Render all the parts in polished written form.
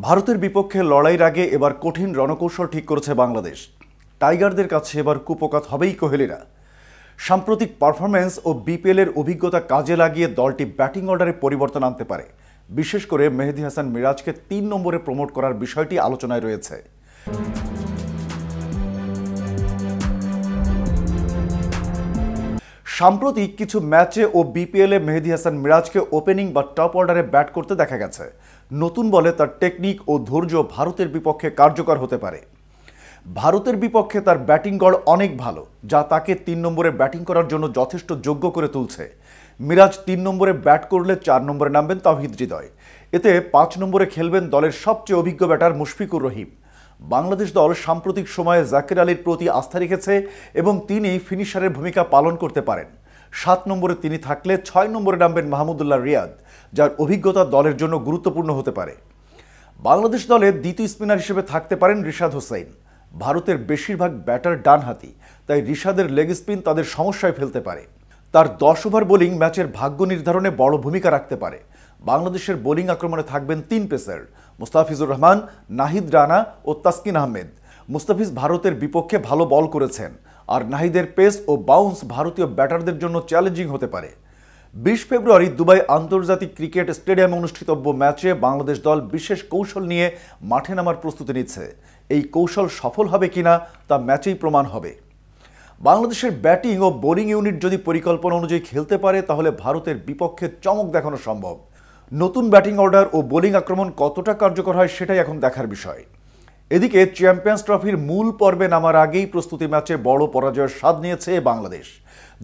ভারতের বিপক্ষে লড়াইয়ের আগে এবার কঠিন রণকৌশল ঠিক করেছে বাংলাদেশ। টাইগারদের কাছে এবার কুপোকাত হবেই কোহলিরা। সাম্প্রতিক পারফরম্যান্স ও বিপিএলের অভিজ্ঞতা কাজে লাগিয়ে দলটি ব্যাটিং অর্ডারে পরিবর্তন আনতে পারে। বিশেষ করে মেহেদী হাসান মিরাজকে ৩ নম্বরে প্রমোট করার বিষয়টি আলোচনায় রয়েছে। সাম্প্রতিক কিছু ম্যাচে ও বিপিএলে মেহেদী হাসান মিরাজকে ওপেনিং বা টপ অর্ডারে ব্যাট করতে দেখা গেছে। নতুন বলে তার টেকনিক ও ধৈর্য ভারতের বিপক্ষে কার্যকর হতে পারে। ভারতের বিপক্ষে তার ব্যাটিং গড় অনেক ভালো, যা তাকে ৩ নম্বরে ব্যাটিং করার জন্য যথেষ্ট যোগ্য করে তুলছে। মিরাজ ৩ নম্বরে ব্যাট করলে ৪ নম্বরে নামবেন তাওহিদ হৃদয়। এতে ৫ নম্বরে খেলবেন দলের সবচেয়ে অভিজ্ঞ ব্যাটার মুশফিকুর রহিম। বাংলাদেশ দল সাম্প্রতিক সময়ে জাকির আলীর প্রতি আস্থা রেখেছে এবং তিনি ফিনিশারের ভূমিকা পালন করতে পারেন। ৭ নম্বরে তিনি থাকলে ৬ নম্বরে নামবেন মাহমুদুল্লাহ রিয়াদ, যার অভিজ্ঞতা দলের জন্য গুরুত্বপূর্ণ হতে পারে। বাংলাদেশ দলে দ্বিতীয় স্পিনার হিসেবে থাকতে পারেন রিশাদ হোসেন। ভারতের বেশিরভাগ ব্যাটার ডানহাতি, তাই রিশাদের লেগ স্পিন তাদের সমস্যায় ফেলতে পারে। তার ১০ ওভার বোলিং ম্যাচের ভাগ্য নির্ধারণে বড় ভূমিকা রাখতে পারে। বাংলাদেশের বোলিং আক্রমণে থাকবেন ৩ পেসার, মুস্তাফিজুর রহমান, নাহিদ রানা ও তাসকিন আহমেদ। মুস্তাফিজ ভারতের বিপক্ষে ভালো বল করেছেন, আর নাহিদের পেস ও বাউন্স ভারতীয় ব্যাটারদের জন্য চ্যালেঞ্জিং হতে পারে। ২০ ফেব্রুয়ারি দুবাই আন্তর্জাতিক ক্রিকেট স্টেডিয়ামে অনুষ্ঠিতব্য ম্যাচে বাংলাদেশ দল বিশেষ কৌশল নিয়ে মাঠে নামার প্রস্তুতি নিচ্ছে। এই কৌশল সফল হবে কিনা তা ম্যাচেই প্রমাণ হবে। বাংলাদেশের ব্যাটিং ও বোলিং ইউনিট যদি পরিকল্পনা অনুযায়ী খেলতে পারে, তাহলে ভারতের বিপক্ষে চমক দেখানো সম্ভব। নতুন ব্যাটিং অর্ডার ও বোলিং আক্রমণ কতটা কার্যকর হয় সেটাই এখন দেখার বিষয়। এদিকে চ্যাম্পিয়ন্স ট্রফির মূল পর্বে নামার আগেই প্রস্তুতি ম্যাচে বড় পরাজয়ের স্বাদ নিয়েছে বাংলাদেশ।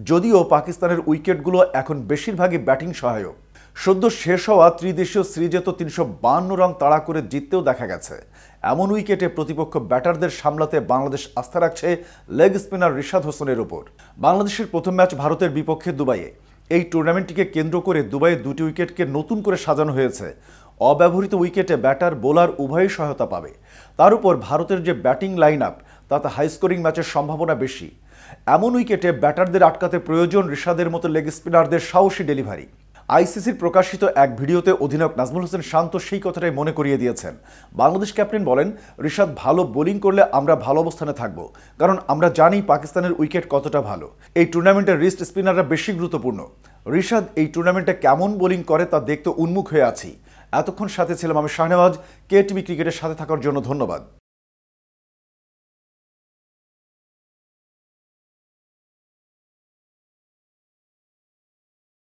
যদিও পাকিস্তানের উইকেটগুলো এখন বেশিরভাগই ব্যাটিং সহায়ক। সদ্য শেষ হওয়া ত্রিদেশীয় সিরিজে তো ৩৫২ রান তাড়া করে জিততেও দেখা গেছে। এমন উইকেটে প্রতিপক্ষ ব্যাটারদের সামলাতে বাংলাদেশ আস্থা রাখছে লেগ স্পিনার রিশাদ হোসেনের উপর। বাংলাদেশের প্রথম ম্যাচ ভারতের বিপক্ষে দুবাইয়ে। এই টুর্নামেন্টটিকে কেন্দ্র করে দুবাইয়ে ২টি উইকেটকে নতুন করে সাজানো হয়েছে। অব্যবহৃত উইকেটে ব্যাটার বোলার উভয়ই সহায়তা পাবে। তার উপর ভারতের যে ব্যাটিং লাইন আপ, তাতে হাই স্কোরিং ম্যাচের সম্ভাবনা বেশি। এমন উইকেটে ব্যাটারদের আটকাতে প্রয়োজন রিশাদের মতো লেগ স্পিনারদের সাহসী ডেলিভারি। আইসিসির প্রকাশিত এক ভিডিওতে অধিনায়ক নাজমুল হোসেন শান্ত সেই কথাটাই মনে করিয়ে দিয়েছেন। বাংলাদেশ ক্যাপ্টেন বলেন, রিশাদ ভালো বোলিং করলে আমরা ভালো অবস্থানে থাকব, কারণ আমরা জানি পাকিস্তানের উইকেট কতটা ভালো। এই টুর্নামেন্টের রিস্ট স্পিনাররা বেশি গুরুত্বপূর্ণ। রিশাদ এই টুর্নামেন্টে কেমন বোলিং করে তা দেখতে উন্মুখ হয়ে আছি। এতক্ষণ সাথে ছিলাম আমি শাহনেওয়াজ। KTV ক্রিকেটের সাথে থাকার জন্য ধন্যবাদ।